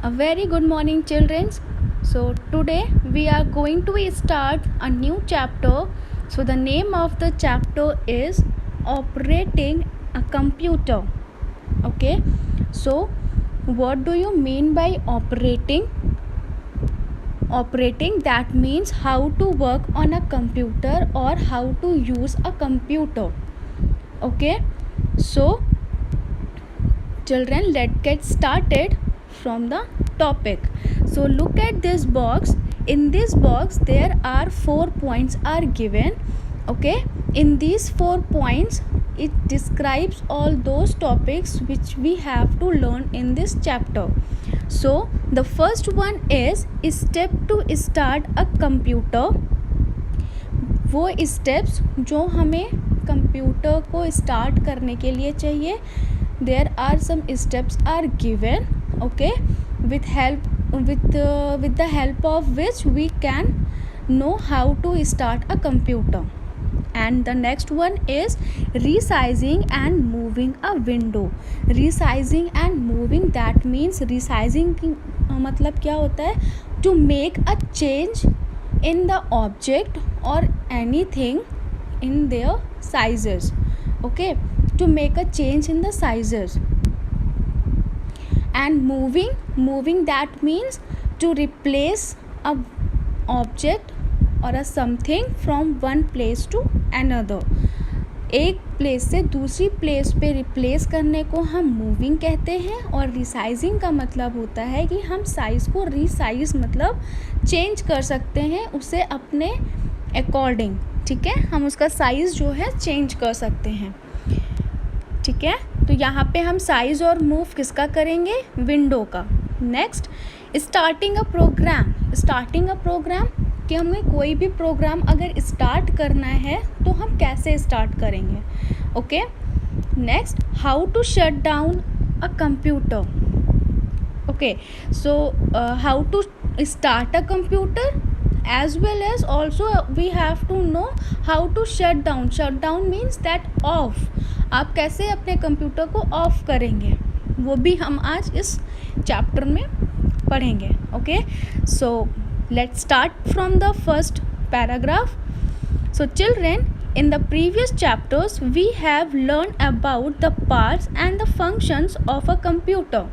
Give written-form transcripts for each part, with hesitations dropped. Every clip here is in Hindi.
A very good morning, children. So, today we are going to start a new chapter. So, the name of the chapter is Operating a Computer. Okay, so what do you mean by operating? Operating, that means how to work on a computer or how to use a computer. Okay, so children, let's get started from the topic. So look at this box. In this box there are 4 points are given. Okay, in these 4 points it describes all those topics which we have to learn in this chapter. So the first one is step to start a computer. वो स्टेप्स जो हमें कंप्यूटर को स्टार्ट करने के लिए चाहिए, there are some steps are given. Okay, with the help of which we can know how to start a computer. And the next one is resizing and moving a window. Resizing and moving, that means resizing की मतलब क्या होता है, to make a change in the object or anything in their sizes. Okay, to make a change in the sizes. And moving that means to replace a object or a something from one place to another. एक प्लेस से दूसरी प्लेस पे रिप्लेस करने को हम मूविंग कहते हैं. और रिसाइजिंग का मतलब होता है कि हम साइज़ को रिसाइज मतलब चेंज कर सकते हैं उसे अपने अकॉर्डिंग. ठीक है, हम उसका साइज़ जो है चेंज कर सकते हैं. ठीक है, तो यहाँ पे हम साइज़ और मूव किसका करेंगे, विंडो का. Next, starting a program. Starting a program कि हमें कोई भी प्रोग्राम अगर स्टार्ट करना है तो हम कैसे स्टार्ट करेंगे. Okay, next, how to shut down a computer. Okay, so how to start a computer as well as also we have to know how to shut down. Shut down means that off. आप कैसे अपने कंप्यूटर को ऑफ करेंगे वो भी हम आज इस चैप्टर में पढ़ेंगे. Okay, so let's start from the first paragraph. So children, in the previous chapters we have learned about the parts and the functions of a computer.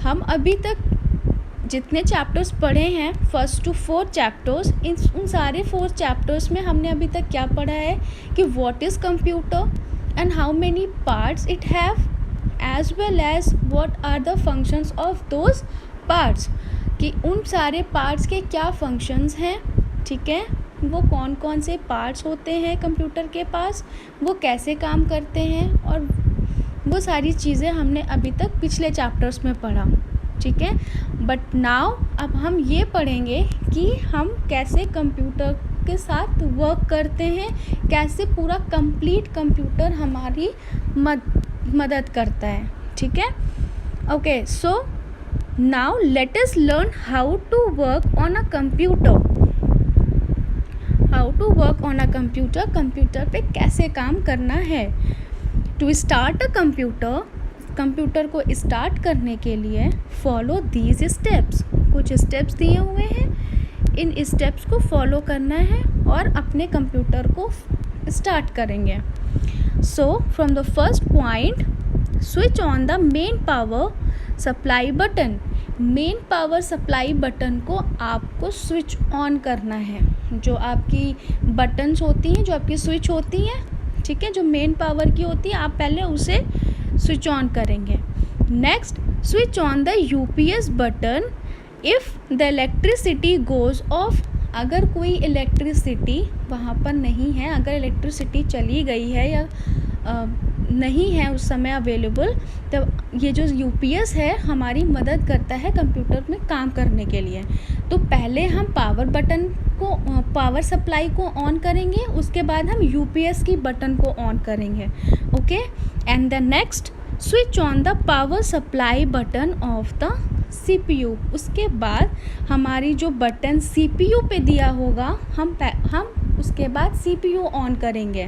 हम अभी तक जितने चैप्टर्स पढ़े हैं, फर्स्ट टू 4 चैप्टर्स, उन सारे 4 चैप्टर्स में हमने अभी तक क्या पढ़ा है कि what is computer and how many parts it have, as well as what are the functions of those parts, कि उन सारे पार्ट्स के क्या फंक्शंस हैं. ठीक है, वो कौन कौन से पार्ट्स होते हैं कंप्यूटर के पास, वो कैसे काम करते हैं, और वो सारी चीज़ें हमने अभी तक पिछले चैप्टर्स में पढ़ा. ठीक है, बट नाउ अब हम ये पढ़ेंगे कि हम कैसे कंप्यूटर के साथ वर्क करते हैं, कैसे पूरा कंप्लीट कंप्यूटर हमारी मदद करता है. ठीक है, okay, so now let us learn how to work on a computer. How to work on a computer, computer पे कैसे काम करना है. To start a computer, computer को स्टार्ट करने के लिए फॉलो दीज स्टेप्स. कुछ स्टेप्स दिए हुए हैं, इन स्टेप्स को फॉलो करना है और अपने कंप्यूटर को स्टार्ट करेंगे. So from the first point, switch on the main power supply button. Main power supply button को आपको स्विच ऑन करना है. जो आपकी बटन्स होती हैं, जो आपकी स्विच होती हैं, ठीक है, जो मेन पावर की होती है, आप पहले उसे स्विच ऑन करेंगे. Next, switch on the UPS button if the electricity goes of. अगर कोई इलेक्ट्रिसिटी वहाँ पर नहीं है, अगर इलेक्ट्रिसिटी चली गई है या नहीं है उस समय अवेलेबल, तब ये जो यूपीएस है हमारी मदद करता है कंप्यूटर में काम करने के लिए. तो पहले हम पावर बटन को, पावर सप्लाई को ऑन करेंगे, उसके बाद हम यूपीएस की बटन को ऑन करेंगे. Okay, and the next, switch on the power supply button of the CPU. उसके बाद हमारी जो बटन सीपीयू पे दिया होगा, हम उसके बाद सीपीयू ऑन करेंगे.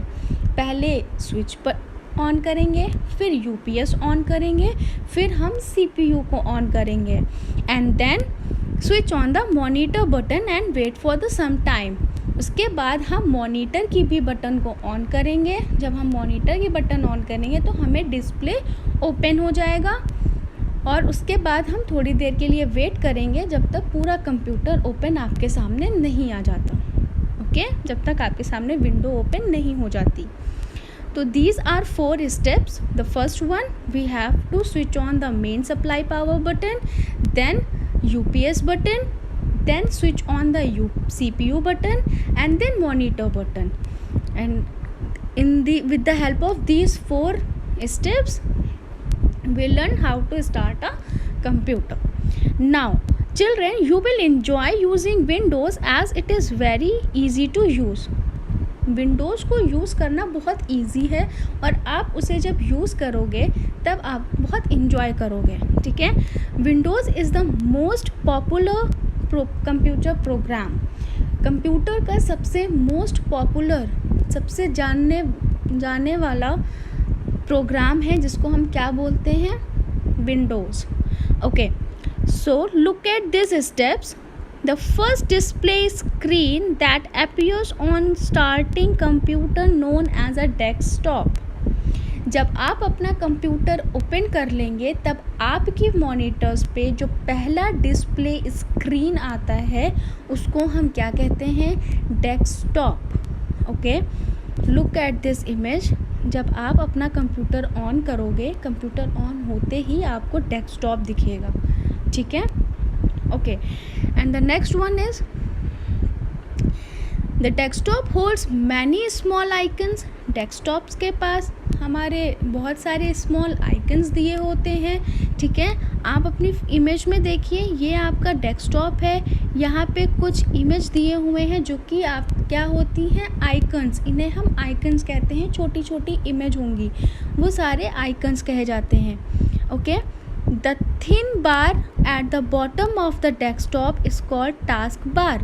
पहले स्विच पर ऑन करेंगे, फिर यूपीएस ऑन करेंगे, फिर हम सीपीयू को ऑन करेंगे and then switch on the monitor button and wait for the some time. उसके बाद हम मॉनिटर की भी बटन को ऑन करेंगे। जब हम मॉनिटर की बटन ऑन करेंगे तो हमें डिस्प्ले ओपन हो जाएगा और उसके बाद हम थोड़ी देर के लिए वेट करेंगे जब तक पूरा कंप्यूटर ओपन आपके सामने नहीं आ जाता। ओके, जब तक आपके सामने विंडो ओपन नहीं हो जाती। तो these are 4 steps. The first one, we have to switch on the main supply power button, then UPS button, then switch on the CPU button and then monitor button. And with the help of these 4 steps, we learn how to start a computer. Now, children, you will enjoy using Windows as it is very easy to use. Windows को यूज़ करना बहुत इजी है और आप उसे जब यूज़ करोगे तब आप बहुत इन्जॉय करोगे। ठीक है, Windows is the most popular computer program. Computer का सबसे मोस्ट पॉपुलर, सबसे जाने वाला प्रोग्राम है जिसको हम क्या बोलते हैं, Windows. Okay, so look at this steps. The first display screen that appears on starting computer known as a desktop. जब आप अपना कंप्यूटर ओपन कर लेंगे तब आपकी मॉनिटर्स पे जो पहला डिस्प्ले स्क्रीन आता है उसको हम क्या कहते हैं, desktop. Okay, look at this image. जब आप अपना कंप्यूटर ऑन करोगे, कंप्यूटर ऑन होते ही आपको डेस्कटॉप दिखेगा। ठीक है, okay, and the next one is the desktop holds many small icons. Desktops के पास हमारे बहुत सारे स्मॉल आइकन्स दिए होते हैं। ठीक है, आप अपनी इमेज में देखिए, ये आपका डेस्कटॉप है, यहाँ पे कुछ इमेज दिए हुए हैं जो कि आप क्या होती हैं, आइकन्स। इन्हें हम आइकन्स कहते हैं, छोटी छोटी इमेज होंगी, वो सारे आइकन्स कहे जाते हैं। Okay, The thin bar at the bottom of the desktop is called task bar.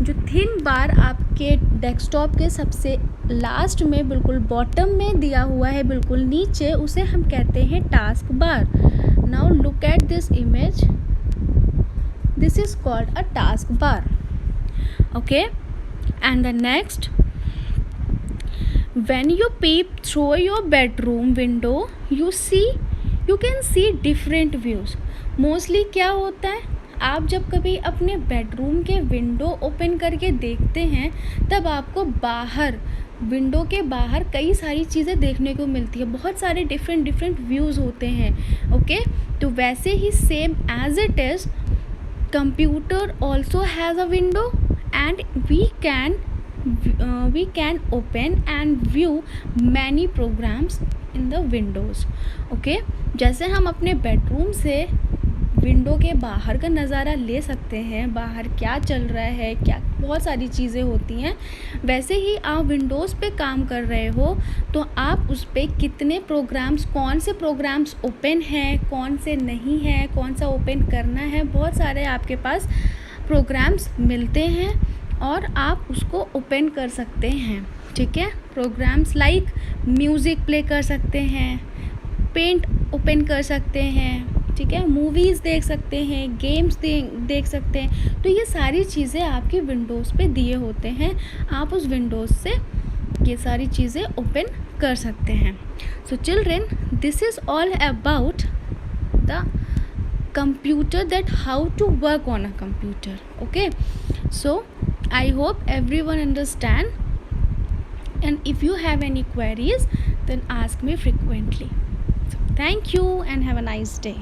जो थिन बार आपके डेस्कटॉप के सबसे लास्ट में, बिल्कुल बॉटम में दिया हुआ है, बिल्कुल नीचे, उसे हम कहते हैं task bar. Now look at this image, this is called a task bar. Okay, and the next, when you peep through your bedroom window you can see different views. Mostly क्या होता है, आप जब कभी अपने बेडरूम के विंडो ओपन करके देखते हैं तब आपको बाहर, विंडो के बाहर कई सारी चीज़ें देखने को मिलती है, बहुत सारे डिफरेंट व्यूज़ होते हैं। ओके, तो वैसे ही same as it is computer also has a window and we can open and view many programs in the windows. Okay, जैसे हम अपने बेडरूम से विंडो के बाहर का नज़ारा ले सकते हैं, बाहर क्या चल रहा है, क्या बहुत सारी चीज़ें होती हैं, वैसे ही आप विंडोज़ पे काम कर रहे हो तो आप उस पर कितने प्रोग्राम्स, कौन से प्रोग्राम्स ओपन हैं, कौन से नहीं हैं, कौन सा ओपन करना है, बहुत सारे आपके पास प्रोग्राम्स मिलते हैं और आप उसको ओपन कर सकते हैं। ठीक है, प्रोग्राम्स लाइक म्यूज़िक प्ले कर सकते हैं, पेंट ओपन कर सकते हैं, ठीक है, मूवीज़ देख सकते हैं, गेम्स देख सकते हैं। तो ये सारी चीज़ें आपकी विंडोज़ पे दिए होते हैं, आप उस विंडोज़ से ये सारी चीज़ें ओपन कर सकते हैं। सो children, this is all about the computer, that how to work on a computer. Okay, so I hope everyone understand, and if you have any queries then ask me frequently. So thank you and have a nice day.